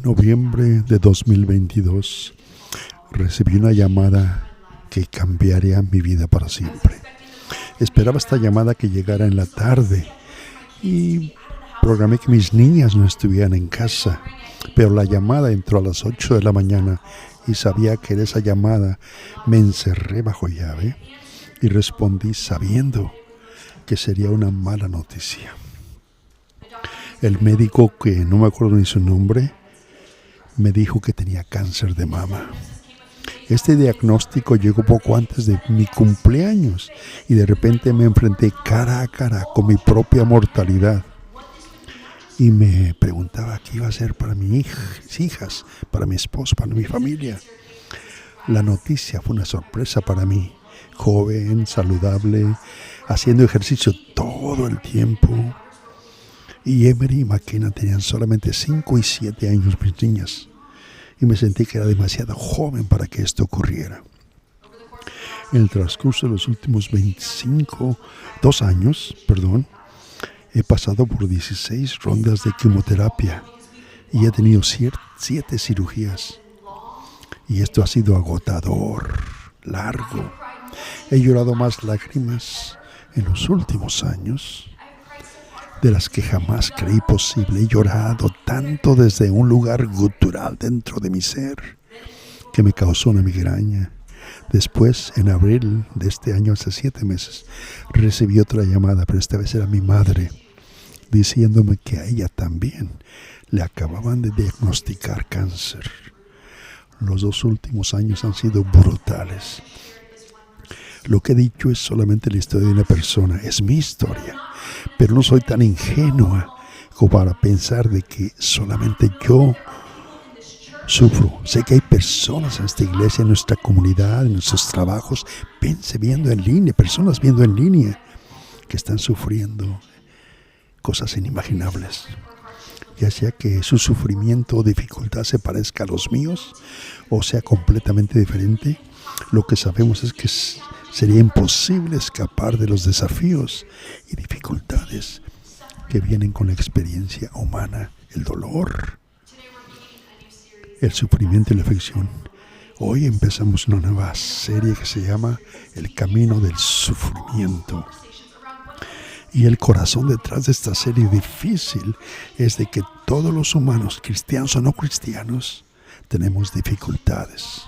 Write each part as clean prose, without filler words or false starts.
noviembre de 2022 recibí una llamada que cambiaría mi vida para siempre. Esperaba esta llamada que llegara en la tarde y programé que mis niñas no estuvieran en casa, pero la llamada entró a las 8 de la mañana y sabía que en esa llamada me encerré bajo llave y respondí sabiendo que sería una mala noticia. El médico, que no me acuerdo ni su nombre, me dijo que tenía cáncer de mama. Este diagnóstico llegó poco antes de mi cumpleaños y de repente me enfrenté cara a cara con mi propia mortalidad. Y me preguntaba qué iba a hacer para mis hijas, para mi esposo, para mi familia. La noticia fue una sorpresa para mí. Joven, saludable, haciendo ejercicio todo el tiempo. Y Emery y McKenna tenían solamente 5 y 7 años, mis niñas. Y me sentí que era demasiado joven para que esto ocurriera. En el transcurso de los últimos 2 años, he pasado por 16 rondas de quimioterapia y he tenido 7 cirugías. Y esto ha sido agotador, largo. He llorado más lágrimas en los últimos años de las que jamás creí posible. He llorado tanto desde un lugar gutural dentro de mi ser que me causó una migraña. Después, en abril de este año, hace 7 meses, recibí otra llamada, pero esta vez era mi madre, diciéndome que a ella también le acababan de diagnosticar cáncer. Los 2 últimos años han sido brutales. Lo que he dicho es solamente la historia de una persona, es mi historia, pero no soy tan ingenua como para pensar de que solamente yo sufro. Sé que hay personas en esta iglesia, en nuestra comunidad, en nuestros trabajos, personas viendo en línea que están sufriendo cosas inimaginables. Ya sea que su sufrimiento o dificultad se parezca a los míos o sea completamente diferente, lo que sabemos es que sería imposible escapar de los desafíos y dificultades que vienen con la experiencia humana, el dolor, el sufrimiento y la aflicción. Hoy empezamos una nueva serie que se llama El Camino del Sufrimiento. Y el corazón detrás de esta serie difícil es de que todos los humanos, cristianos o no cristianos, tenemos dificultades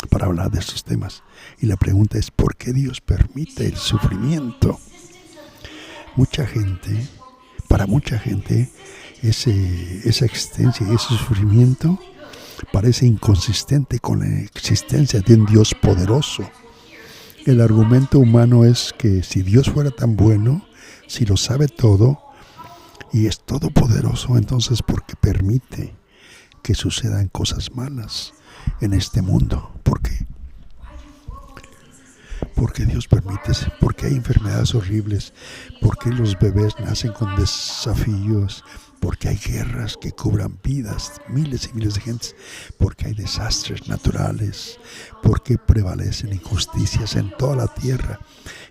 para hablar de estos temas. Y la pregunta es, ¿por qué Dios permite el sufrimiento? Para mucha gente, esa existencia y ese sufrimiento parece inconsistente con la existencia de un Dios poderoso. El argumento humano es que si Dios fuera tan bueno, si lo sabe todo y es todopoderoso, entonces ¿por qué permite que sucedan cosas malas en este mundo? ¿Por qué? ¿Por qué Dios permite? ¿Por qué hay enfermedades horribles? ¿Por qué los bebés nacen con desafíos? ¿Por qué hay guerras que cobran vidas, miles y miles de gentes? ¿Por qué hay desastres naturales? ¿Por qué prevalecen injusticias en toda la tierra?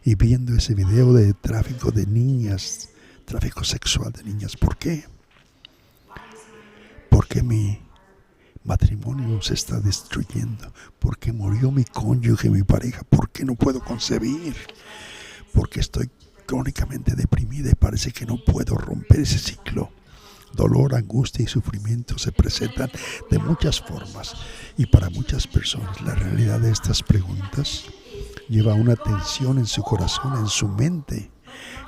Y viendo ese video de tráfico de niñas, tráfico sexual de niñas, ¿por qué? ¿Por qué mi matrimonio se está destruyendo? ¿Por qué murió mi cónyuge, mi pareja? ¿Por qué no puedo concebir? ¿Por qué estoy crónicamente deprimida y parece que no puedo romper ese ciclo? Dolor, angustia y sufrimiento se presentan de muchas formas y para muchas personas la realidad de estas preguntas lleva una tensión en su corazón, en su mente,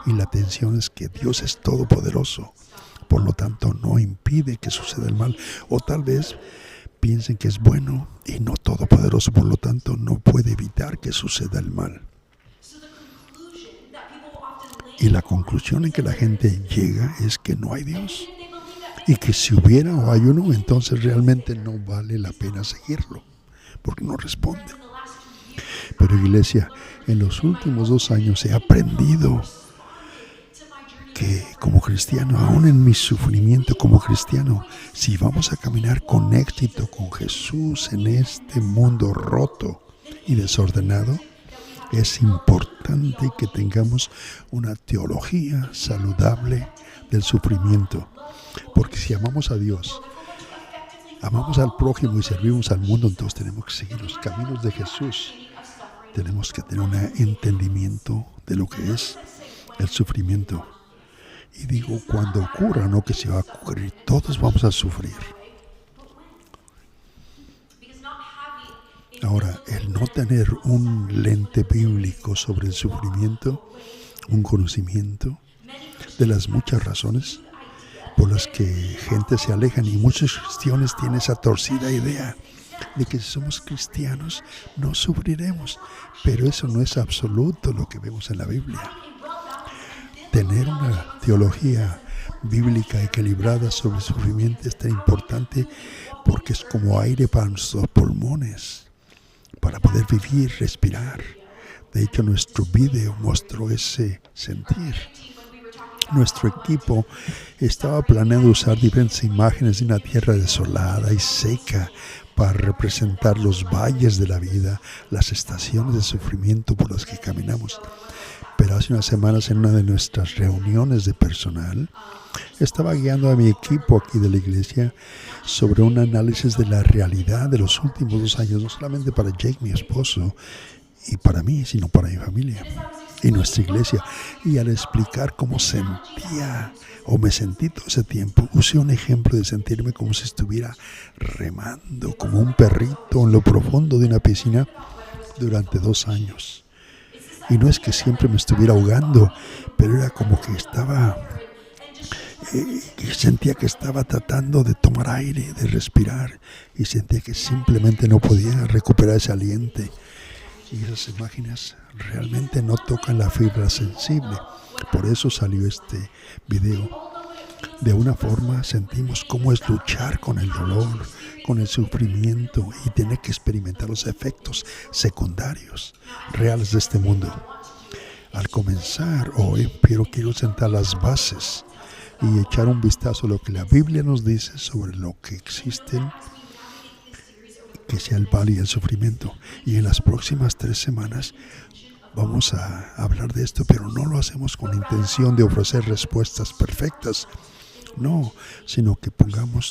y la tensión es que Dios es todopoderoso, por lo tanto no impide que suceda el mal, o tal vez piensen que es bueno y no todopoderoso, por lo tanto no puede evitar que suceda el mal. Y la conclusión en que la gente llega es que no hay Dios. Y que si hubiera o hay uno, entonces realmente no vale la pena seguirlo, porque no responde. Pero iglesia, en los últimos 2 años he aprendido que como cristiano, aún en mi sufrimiento como cristiano, si vamos a caminar con éxito con Jesús en este mundo roto y desordenado, es importante que tengamos una teología saludable del sufrimiento. Porque si amamos a Dios amamos al prójimo y servimos al mundo, entonces tenemos que seguir los caminos de Jesús. Tenemos que tener un entendimiento de lo que es el sufrimiento. Y digo, cuando ocurra, no que se va a ocurrir, todos vamos a sufrir. Ahora, el no tener un lente bíblico sobre el sufrimiento, un conocimiento de las muchas razones por las que gente se alejan, y muchos cristianos tienen esa torcida idea de que si somos cristianos no sufriremos, pero eso no es absoluto lo que vemos en la Biblia. Tener una teología bíblica equilibrada sobre el sufrimiento es tan importante porque es como aire para nuestros pulmones, para poder vivir, respirar. De hecho, nuestro video mostró ese sentir. Nuestro equipo estaba planeando usar diferentes imágenes de una tierra desolada y seca para representar los valles de la vida, las estaciones de sufrimiento por las que caminamos. Pero hace unas semanas, en una de nuestras reuniones de personal, estaba guiando a mi equipo aquí de la iglesia sobre un análisis de la realidad de los últimos 2 años, no solamente para Jake, mi esposo, y para mí, sino para mi familia y nuestra iglesia. Y al explicar cómo sentía o me sentí todo ese tiempo, usé un ejemplo de sentirme como si estuviera remando como un perrito en lo profundo de una piscina durante 2 años. Y no es que siempre me estuviera ahogando, pero era como que sentía que estaba tratando de tomar aire, de respirar, y sentía que simplemente no podía recuperar ese aliento. Y esas imágenes realmente no tocan la fibra sensible. Por eso salió este video. De una forma sentimos cómo es luchar con el dolor, con el sufrimiento y tener que experimentar los efectos secundarios reales de este mundo. Al comenzar hoy, quiero sentar las bases y echar un vistazo a lo que la Biblia nos dice sobre lo que existen, que sea el valle y el sufrimiento. Y en las próximas 3 semanas vamos a hablar de esto, pero no lo hacemos con la intención de ofrecer respuestas perfectas, no, sino que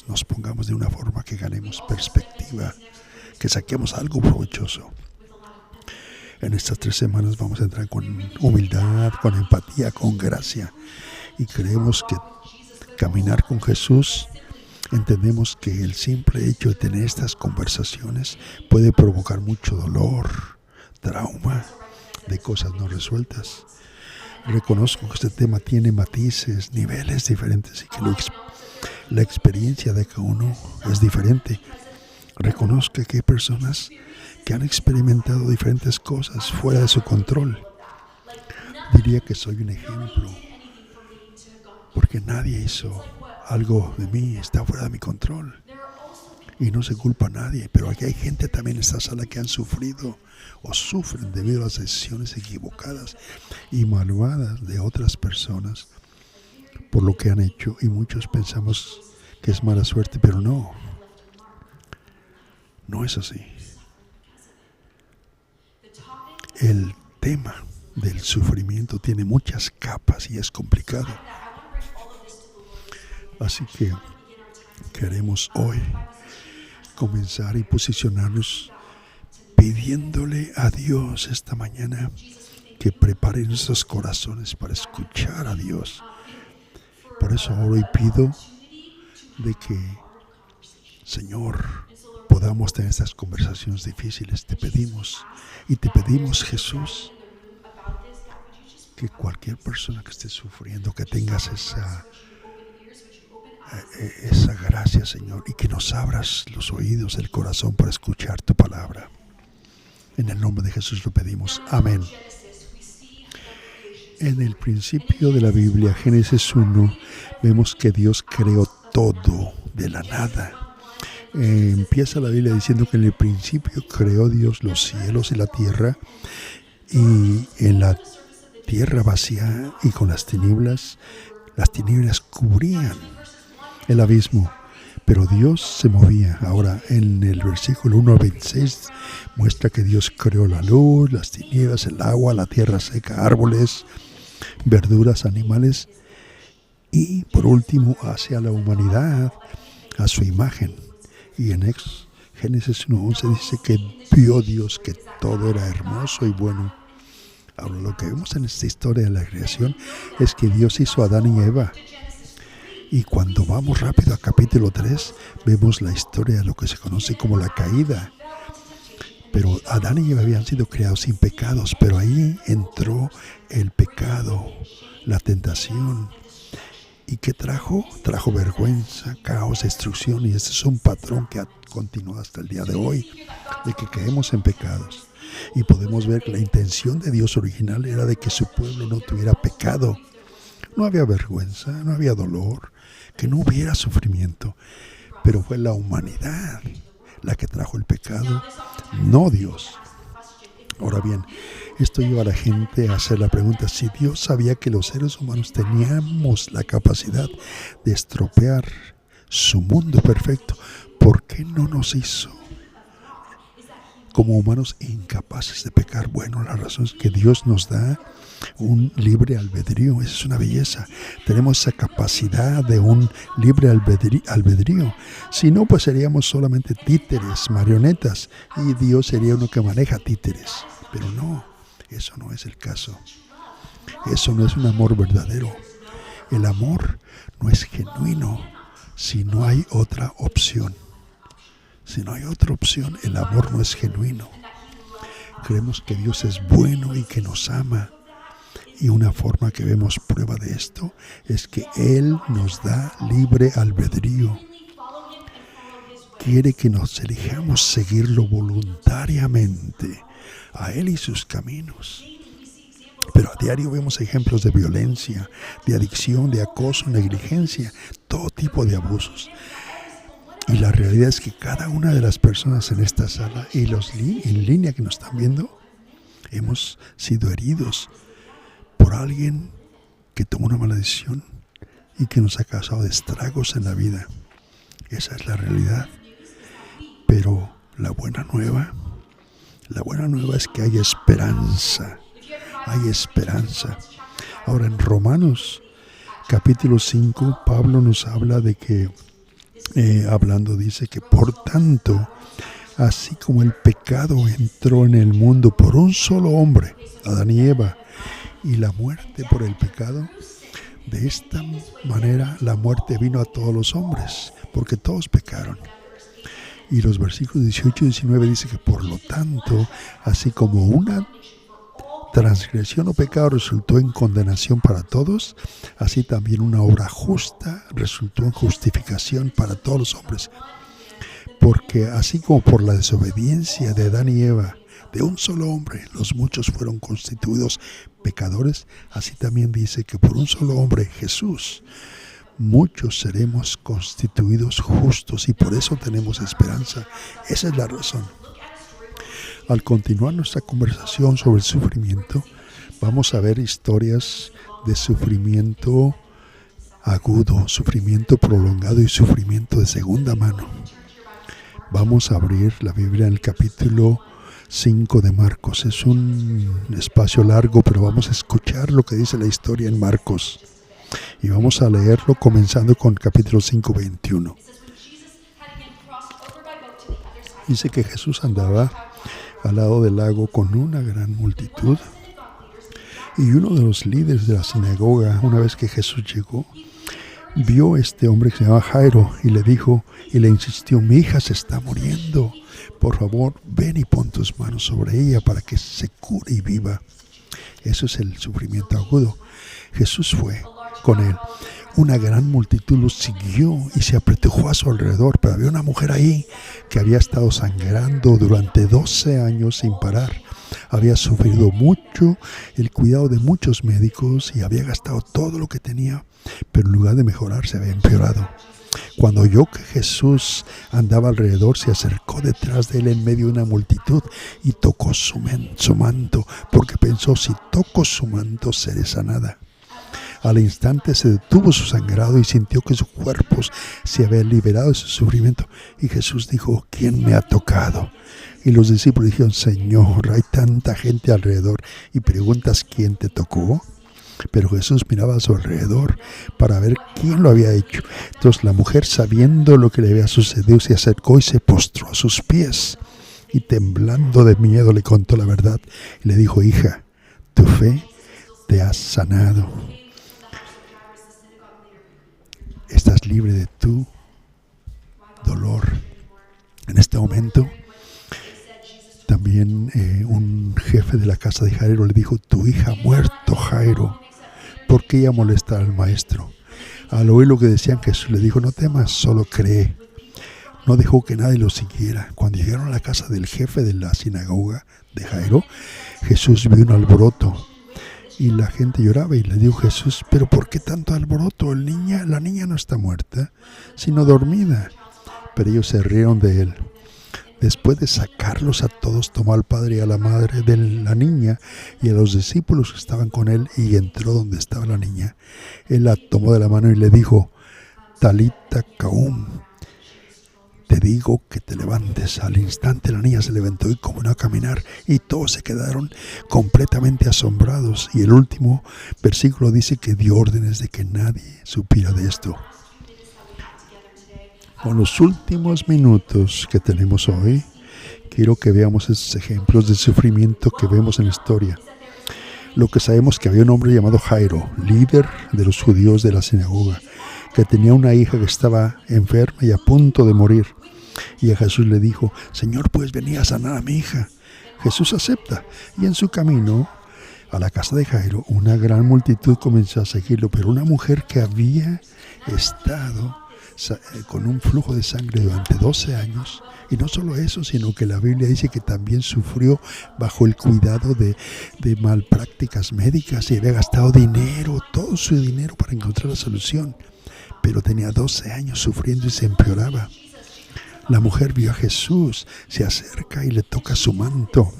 nos pongamos de una forma que ganemos perspectiva, que saquemos algo provechoso. En estas 3 semanas vamos a entrar con humildad, con empatía, con gracia, y creemos que caminar con Jesús, entendemos que el simple hecho de tener estas conversaciones puede provocar mucho dolor, trauma, de cosas no resueltas. Reconozco que este tema tiene matices, niveles diferentes y que la experiencia de cada uno es diferente. Reconozco que hay personas que han experimentado diferentes cosas fuera de su control. Diría que soy un ejemplo, porque nadie hizo algo de mí, está fuera de mi control. Y no se culpa a nadie, pero aquí hay gente también en esta sala que han sufrido o sufren debido a las decisiones equivocadas y malvadas de otras personas por lo que han hecho, y muchos pensamos que es mala suerte, pero no es así. El tema del sufrimiento tiene muchas capas y es complicado. Así que queremos hoy comenzar y posicionarnos pidiéndole a Dios esta mañana que prepare nuestros corazones para escuchar a Dios. Por eso oro y pido de que, Señor, podamos tener estas conversaciones difíciles. Te pedimos Jesús, que cualquier persona que esté sufriendo, que tengas esa gracia, Señor, y que nos abras los oídos, el corazón para escuchar tu palabra. En el nombre de Jesús lo pedimos. Amén. En el principio de la Biblia, Génesis 1, vemos que Dios creó todo de la nada. Empieza la Biblia diciendo que en el principio creó Dios los cielos y la tierra, y en la tierra vacía y con las tinieblas cubrían el abismo, pero Dios se movía. Ahora, en el versículo 1 al 26 muestra que Dios creó la luz, las tinieblas, el agua, la tierra seca, árboles, verduras, animales, y por último hace a la humanidad a su imagen. Y en Génesis 1:11 dice que vio Dios que todo era hermoso y bueno. Ahora, lo que vemos en esta historia de la creación es que Dios hizo a Adán y Eva. Y cuando vamos rápido a capítulo 3, vemos la historia de lo que se conoce como la caída. Pero Adán y Eva habían sido creados sin pecados, pero ahí entró el pecado, la tentación. ¿Y qué trajo? Trajo vergüenza, caos, destrucción. Y este es un patrón que ha continuado hasta el día de hoy, de que caemos en pecados. Y podemos ver que la intención de Dios original era de que su pueblo no tuviera pecado. No había vergüenza, no había dolor, que no hubiera sufrimiento. Pero fue la humanidad la que trajo el pecado, no Dios. Ahora bien, esto lleva a la gente a hacer la pregunta: si Dios sabía que los seres humanos teníamos la capacidad de estropear su mundo perfecto, ¿por qué no nos hizo como humanos incapaces de pecar? Bueno, la razón es que Dios nos da un libre albedrío. Esa es una belleza. Tenemos esa capacidad de un libre albedrío. Si no, pues seríamos solamente títeres, marionetas, y Dios sería uno que maneja títeres. Pero no, eso no es el caso. Eso no es un amor verdadero. El amor no es genuino si no hay otra opción. Si no hay otra opción, el amor no es genuino. Creemos que Dios es bueno y que nos ama. Y una forma que vemos prueba de esto es que Él nos da libre albedrío. Quiere que nos elijamos seguirlo voluntariamente, a Él y sus caminos. Pero a diario vemos ejemplos de violencia, de adicción, de acoso, negligencia, todo tipo de abusos. Y la realidad es que cada una de las personas en esta sala y los en línea que nos están viendo, hemos sido heridos por alguien que tomó una mala decisión y que nos ha causado estragos en la vida. Esa es la realidad. Pero la buena nueva es que hay esperanza. Hay esperanza. Ahora, en Romanos capítulo 5, Pablo nos habla de que, dice que por tanto, así como el pecado entró en el mundo por un solo hombre, Adán y Eva, y la muerte por el pecado, de esta manera la muerte vino a todos los hombres, porque todos pecaron. Y los versículos 18 y 19 dice que por lo tanto, así como una transgresión o pecado resultó en condenación para todos, así también una obra justa resultó en justificación para todos los hombres. Porque así como por la desobediencia de Adán y Eva, de un solo hombre, los muchos fueron constituidos pecadores, así también dice que por un solo hombre, Jesús, muchos seremos constituidos justos, y por eso tenemos esperanza. Esa es la razón. Al continuar nuestra conversación sobre el sufrimiento, vamos a ver historias de sufrimiento agudo, sufrimiento prolongado y sufrimiento de segunda mano. Vamos a abrir la Biblia en el capítulo 5 de Marcos. Es un espacio largo, pero vamos a escuchar lo que dice la historia en Marcos. Y vamos a leerlo comenzando con capítulo 5, 21. Dice que Jesús andaba al lado del lago con una gran multitud. Y uno de los líderes de la sinagoga, una vez que Jesús llegó, vio a este hombre que se llama Jairo y le dijo y le insistió: mi hija se está muriendo. Por favor, ven y pon tus manos sobre ella para que se cure y viva. Eso es el sufrimiento agudo. Jesús fue con él. Una gran multitud lo siguió y se apretujó a su alrededor, pero había una mujer ahí que había estado sangrando durante 12 años sin parar. Había sufrido mucho, el cuidado de muchos médicos, y había gastado todo lo que tenía, pero en lugar de mejorar se había empeorado. Cuando oyó que Jesús andaba alrededor, se acercó detrás de él en medio de una multitud y tocó su manto, porque pensó: si toco su manto seré sanada. Al instante se detuvo su sangrado y sintió que su cuerpo se había liberado de su sufrimiento. Y Jesús dijo: ¿quién me ha tocado? Y los discípulos dijeron: Señor, hay tanta gente alrededor y preguntas: ¿quién te tocó? Pero Jesús miraba a su alrededor para ver quién lo había hecho. Entonces la mujer, sabiendo lo que le había sucedido, se acercó y se postró a sus pies. Y temblando de miedo le contó la verdad. Y le dijo: hija, tu fe te ha sanado. Estás libre de tu dolor. En este momento, también un jefe de la casa de Jairo le dijo: tu hija ha muerto, Jairo. ¿Por qué ella molesta al maestro? Al oír lo que decían, Jesús le dijo: no temas, solo cree. No dejó que nadie lo siguiera. Cuando llegaron a la casa del jefe de la sinagoga de Jairo, Jesús vio un alboroto y la gente lloraba, y le dijo Jesús: pero ¿por qué tanto alboroto? La niña no está muerta, sino dormida. Pero ellos se rieron de él. Después de sacarlos a todos, tomó al padre y a la madre de la niña y a los discípulos que estaban con él, y entró donde estaba la niña. Él la tomó de la mano y le dijo: Talita Kaum, te digo que te levantes. Al instante la niña se levantó y comenzó a caminar, y todos se quedaron completamente asombrados. Y el último versículo dice que dio órdenes de que nadie supiera de esto. Con los últimos minutos que tenemos hoy, quiero que veamos esos ejemplos de sufrimiento que vemos en la historia. Lo que sabemos, que había un hombre llamado Jairo, líder de los judíos de la sinagoga, que tenía una hija que estaba enferma y a punto de morir. Y a Jesús le dijo: Señor, ¿puedes venir a sanar a mi hija? Jesús acepta, y en su camino a la casa de Jairo, una gran multitud comenzó a seguirlo, pero una mujer que había estado con un flujo de sangre durante 12 años, y no solo eso, sino que la Biblia dice que también sufrió bajo el cuidado de malprácticas médicas, y había gastado dinero, todo su dinero, para encontrar la solución, pero tenía 12 años sufriendo y se empeoraba. La mujer vio a Jesús, se acerca y le toca su manto,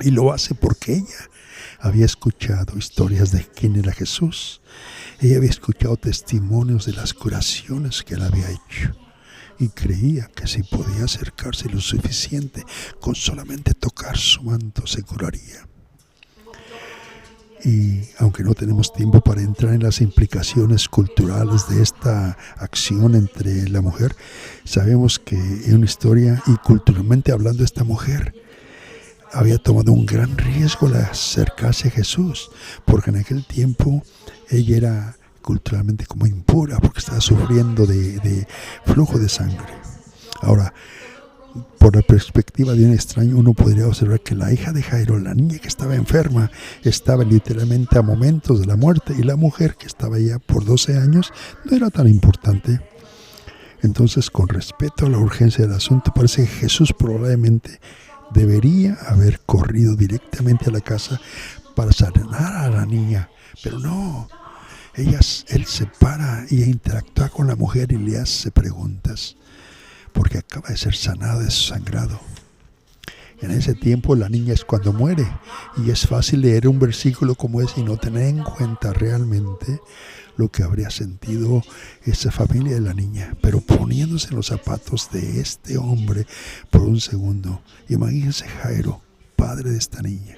y lo hace porque ella había escuchado historias de quién era Jesús. Ella había escuchado testimonios de las curaciones que él había hecho, y creía que si podía acercarse lo suficiente, con solamente tocar su manto se curaría. Y aunque no tenemos tiempo para entrar en las implicaciones culturales de esta acción entre la mujer, sabemos que en una historia y culturalmente hablando, esta mujer había tomado un gran riesgo al acercarse a Jesús, porque en aquel tiempo ella era culturalmente como impura, porque estaba sufriendo de flujo de sangre. Ahora, por la perspectiva de un extraño, uno podría observar que la hija de Jairo, la niña que estaba enferma, estaba literalmente a momentos de la muerte, y la mujer que estaba ya por 12 años no era tan importante. Entonces, con respeto a la urgencia del asunto, parece que Jesús probablemente debería haber corrido directamente a la casa para sanar a la niña, pero no. Él se para y interactúa con la mujer y le hace preguntas, porque acaba de ser sanada de su sangrado. En ese tiempo la niña es cuando muere, y es fácil leer un versículo como ese y no tener en cuenta realmente lo que habría sentido esa familia de la niña. Pero poniéndose en los zapatos de este hombre por un segundo, imagínense Jairo, padre de esta niña.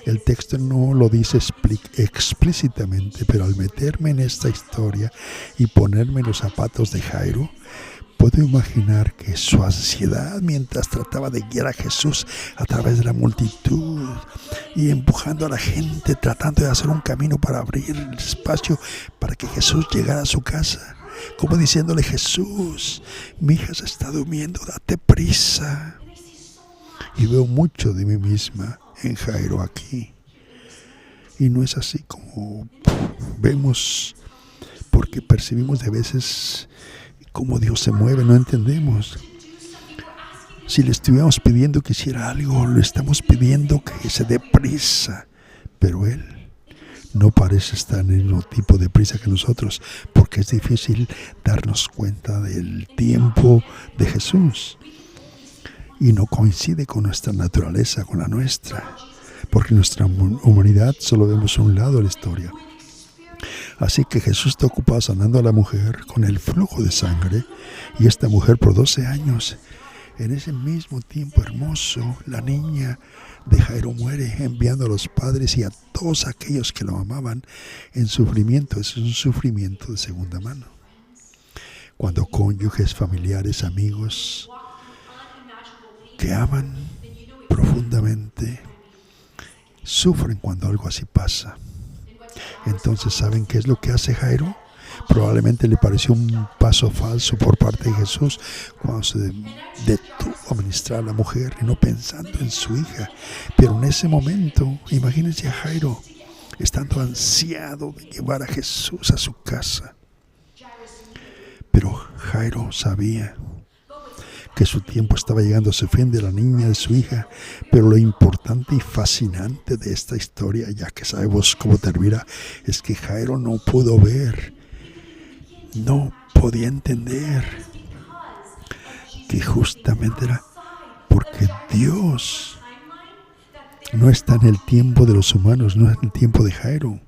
El texto no lo dice explícitamente, pero al meterme en esta historia y ponerme en los zapatos de Jairo, puedo imaginar que su ansiedad mientras trataba de guiar a Jesús a través de la multitud y empujando a la gente, tratando de hacer un camino para abrir el espacio para que Jesús llegara a su casa, como diciéndole: Jesús, mi hija se está durmiendo, date prisa. Y veo mucho de mí misma en Jairo aquí, y no es así como vemos, porque percibimos de veces cómo Dios se mueve, no entendemos. Si le estuviéramos pidiendo que hiciera algo, le estamos pidiendo que se dé prisa, pero Él no parece estar en el mismo tipo de prisa que nosotros, porque es difícil darnos cuenta del tiempo de Jesús, y no coincide con nuestra naturaleza, con la nuestra, porque en nuestra humanidad solo vemos un lado de la historia. Así que Jesús está ocupado sanando a la mujer con el flujo de sangre, y esta mujer por 12 años, en ese mismo tiempo hermoso, la niña de Jairo muere, enviando a los padres y a todos aquellos que lo amaban en sufrimiento. Es un sufrimiento de segunda mano. Cuando cónyuges, familiares, amigos que aman profundamente sufren cuando algo así pasa. Entonces, ¿saben qué es lo que hace Jairo? Probablemente le pareció un paso falso por parte de Jesús cuando se detuvo a ministrar a la mujer y no pensando en su hija. Pero en ese momento, imagínense a Jairo estando ansiado de llevar a Jesús a su casa. Pero Jairo sabía que su tiempo estaba llegando a su fin de la niña de su hija. Pero lo importante y fascinante de esta historia, ya que sabemos cómo termina, es que Jairo no pudo ver, no podía entender que justamente era porque Dios no está en el tiempo de los humanos, no es en el tiempo de Jairo.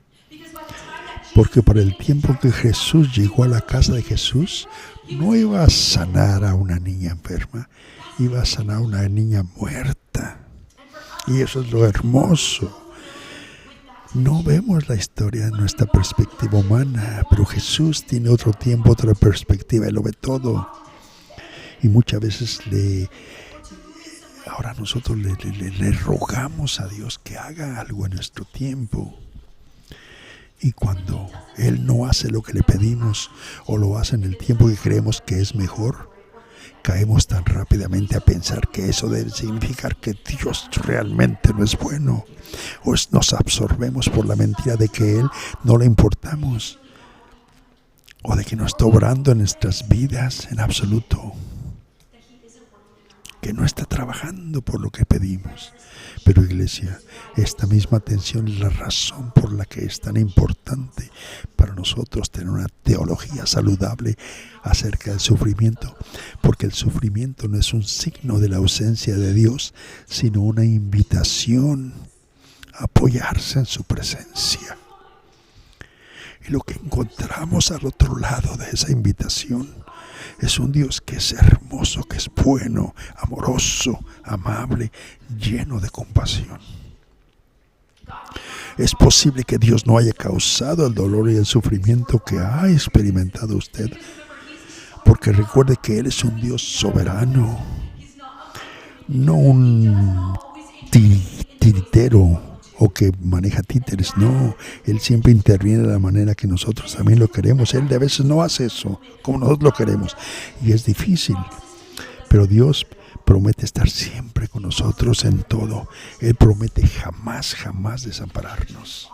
Porque para el tiempo que Jesús llegó a la casa de Jesús, no iba a sanar a una niña enferma, iba a sanar a una niña muerta. Y eso es lo hermoso. No vemos la historia en nuestra perspectiva humana, pero Jesús tiene otro tiempo, otra perspectiva, Él lo ve todo. Y muchas veces ahora nosotros le rogamos a Dios que haga algo en nuestro tiempo. Y cuando Él no hace lo que le pedimos o lo hace en el tiempo que creemos que es mejor, caemos tan rápidamente a pensar que eso debe significar que Dios realmente no es bueno. O nos absorbemos por la mentira de que Él no le importamos. O de que no está obrando en nuestras vidas en absoluto. Que no está trabajando por lo que pedimos. Pero iglesia, esta misma atención es la razón por la que es tan importante para nosotros tener una teología saludable acerca del sufrimiento, porque el sufrimiento no es un signo de la ausencia de Dios, sino una invitación a apoyarse en su presencia. Y lo que encontramos al otro lado de esa invitación es un Dios que es hermoso, que es bueno, amoroso, amable, lleno de compasión. Es posible que Dios no haya causado el dolor y el sufrimiento que ha experimentado usted, porque recuerde que Él es un Dios soberano, no un tiritero o que maneja títeres. No, Él siempre interviene de la manera que nosotros también lo queremos. Él de a veces no hace eso como nosotros lo queremos y es difícil, pero Dios promete estar siempre con nosotros en todo. Él promete jamás desampararnos.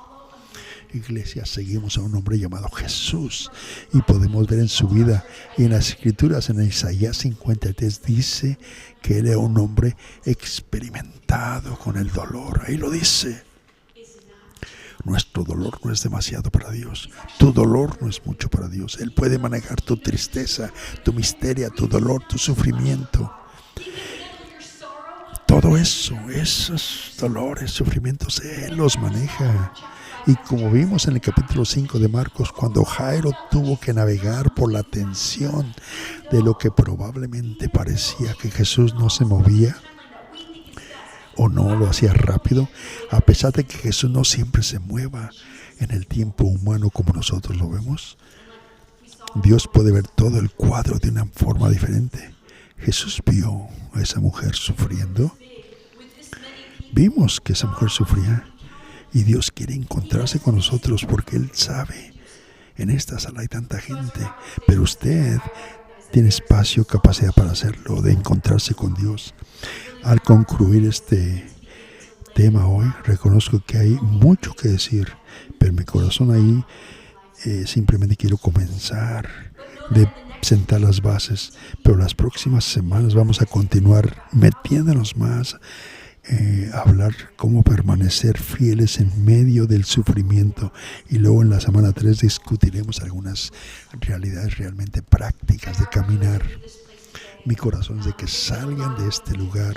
Iglesia, seguimos a un hombre llamado Jesús y podemos ver en su vida y en las escrituras, en Isaías 53 dice que Él era un hombre experimentado con el dolor. Ahí lo dice. Nuestro dolor no es demasiado para Dios. Tu dolor no es mucho para Dios. Él puede manejar tu tristeza, tu miseria, tu dolor, tu sufrimiento. Todo eso, esos dolores, sufrimientos, Él los maneja. Y como vimos en el capítulo 5 de Marcos, cuando Jairo tuvo que navegar por la tensión de lo que probablemente parecía que Jesús no se movía, o no lo hacía rápido, a pesar de que Jesús no siempre se mueva en el tiempo humano como nosotros lo vemos, Dios puede ver todo el cuadro de una forma diferente. Jesús vio a esa mujer sufriendo. Vimos que esa mujer sufría y Dios quiere encontrarse con nosotros porque Él sabe, en esta sala hay tanta gente, pero usted tiene espacio, capacidad para hacerlo, de encontrarse con Dios. Al concluir este tema hoy, reconozco que hay mucho que decir, pero en mi corazón ahí simplemente quiero comenzar de sentar las bases, pero las próximas semanas vamos a continuar metiéndonos más, hablar cómo permanecer fieles en medio del sufrimiento, y luego en la semana 3 discutiremos algunas realidades realmente prácticas de caminar. Mi corazón es de que salgan de este lugar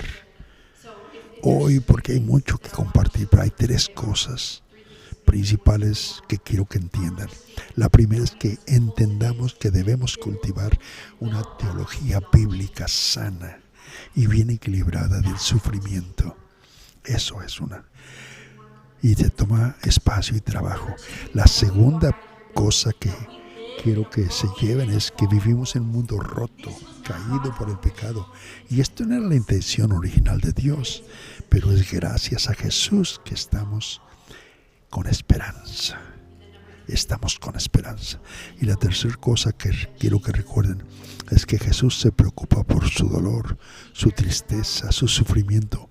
hoy, porque hay mucho que compartir, pero hay 3 cosas principales que quiero que entiendan. La primera es que entendamos que debemos cultivar una teología bíblica sana y bien equilibrada del sufrimiento. Eso es una. Y te toma espacio y trabajo. La segunda cosa que quiero que se lleven es que vivimos en un mundo roto, caído por el pecado. Y esto no era la intención original de Dios, pero es gracias a Jesús que estamos con esperanza. Estamos con esperanza. Y la tercera cosa que quiero que recuerden es que Jesús se preocupa por su dolor, su tristeza, su sufrimiento.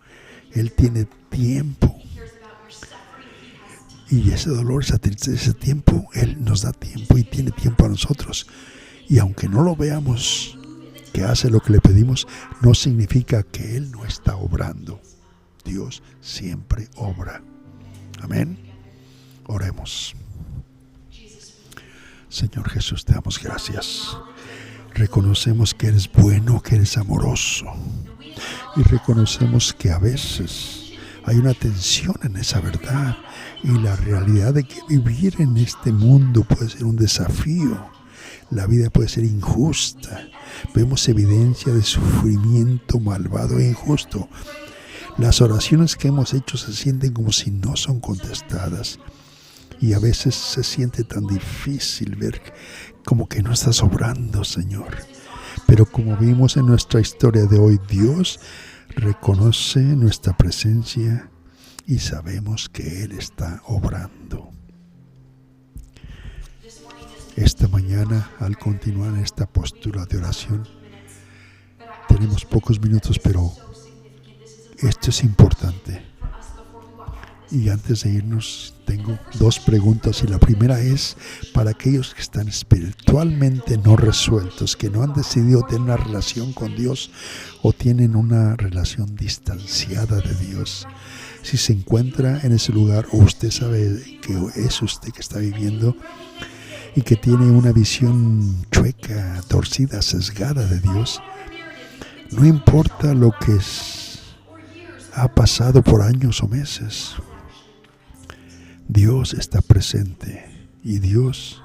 Él tiene tiempo. Y ese dolor, esa tristeza, ese tiempo, Él nos da tiempo y tiene tiempo a nosotros. Y aunque no lo veamos que hace lo que le pedimos, no significa que Él no está obrando. Dios siempre obra. Amén. Oremos. Señor Jesús, te damos gracias. Reconocemos que eres bueno, que eres amoroso. Y reconocemos que a veces hay una tensión en esa verdad. Y la realidad de que vivir en este mundo puede ser un desafío. La vida puede ser injusta. Vemos evidencia de sufrimiento malvado e injusto. Las oraciones que hemos hecho se sienten como si no son contestadas. Y a veces se siente tan difícil ver como que no estás obrando, Señor. Pero como vimos en nuestra historia de hoy, Dios reconoce nuestra presencia y sabemos que Él está obrando. Esta mañana, al continuar en esta postura de oración, tenemos pocos minutos, pero esto es importante. Y antes de irnos, tengo dos preguntas. Y la primera es para aquellos que están espiritualmente no resueltos, que no han decidido tener una relación con Dios o tienen una relación distanciada de Dios. Si se encuentra en ese lugar o usted sabe que es usted que está viviendo y que tiene una visión chueca, torcida, sesgada de Dios, no importa lo que ha pasado por años o meses, Dios está presente y Dios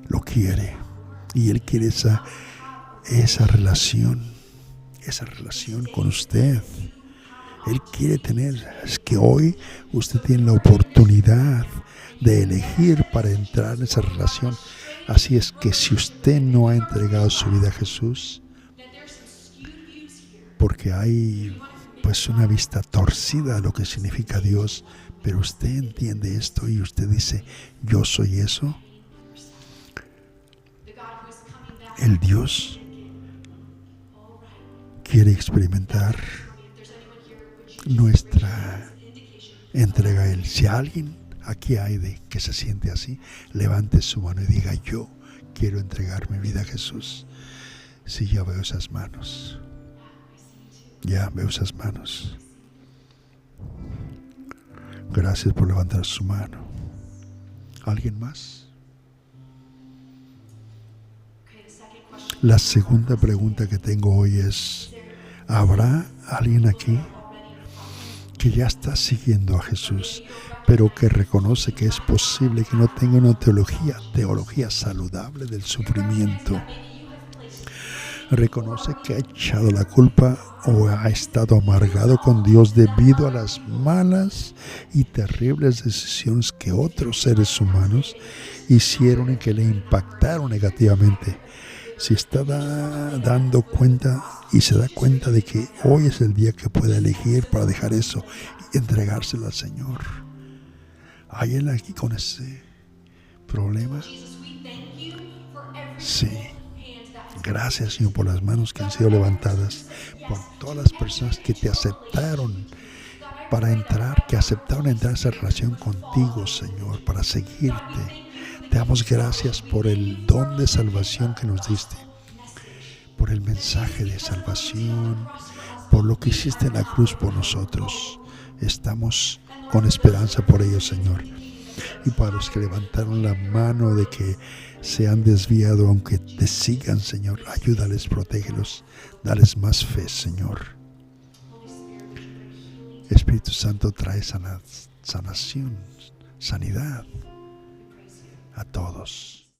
lo quiere. Y Él quiere esa relación con usted. Él quiere tener. Es que hoy usted tiene la oportunidad de elegir para entrar en esa relación. Así es que si usted no ha entregado su vida a Jesús, porque hay pues una vista torcida a lo que significa Dios, pero usted entiende esto y usted dice, yo soy eso. El Dios quiere experimentar nuestra entrega a Él. Si alguien aquí hay de que se siente así, levante su mano y diga, yo quiero entregar mi vida a Jesús. Sí, ya veo esas manos. Ya veo esas manos. Gracias por levantar su mano. ¿Alguien más? La segunda pregunta que tengo hoy es, ¿habrá alguien aquí que ya está siguiendo a Jesús, pero que reconoce que es posible que no tenga una teología saludable del sufrimiento? Reconoce que ha echado la culpa o ha estado amargado con Dios debido a las malas y terribles decisiones que otros seres humanos hicieron y que le impactaron negativamente. Si está dando cuenta y se da cuenta de que hoy es el día que puede elegir para dejar eso y entregárselo al Señor. ¿Hay alguien aquí con ese problema? Sí. Gracias, Señor, por las manos que han sido levantadas, por todas las personas que te aceptaron para entrar, que aceptaron entrar en esa relación contigo, Señor, para seguirte. Te damos gracias por el don de salvación que nos diste, por el mensaje de salvación, por lo que hiciste en la cruz por nosotros. Estamos con esperanza por ello, Señor. Y para los que levantaron la mano de que se han desviado, aunque te sigan, Señor, ayúdales, protégelos, dales más fe, Señor. Espíritu Santo, trae sanación, sanidad a todos.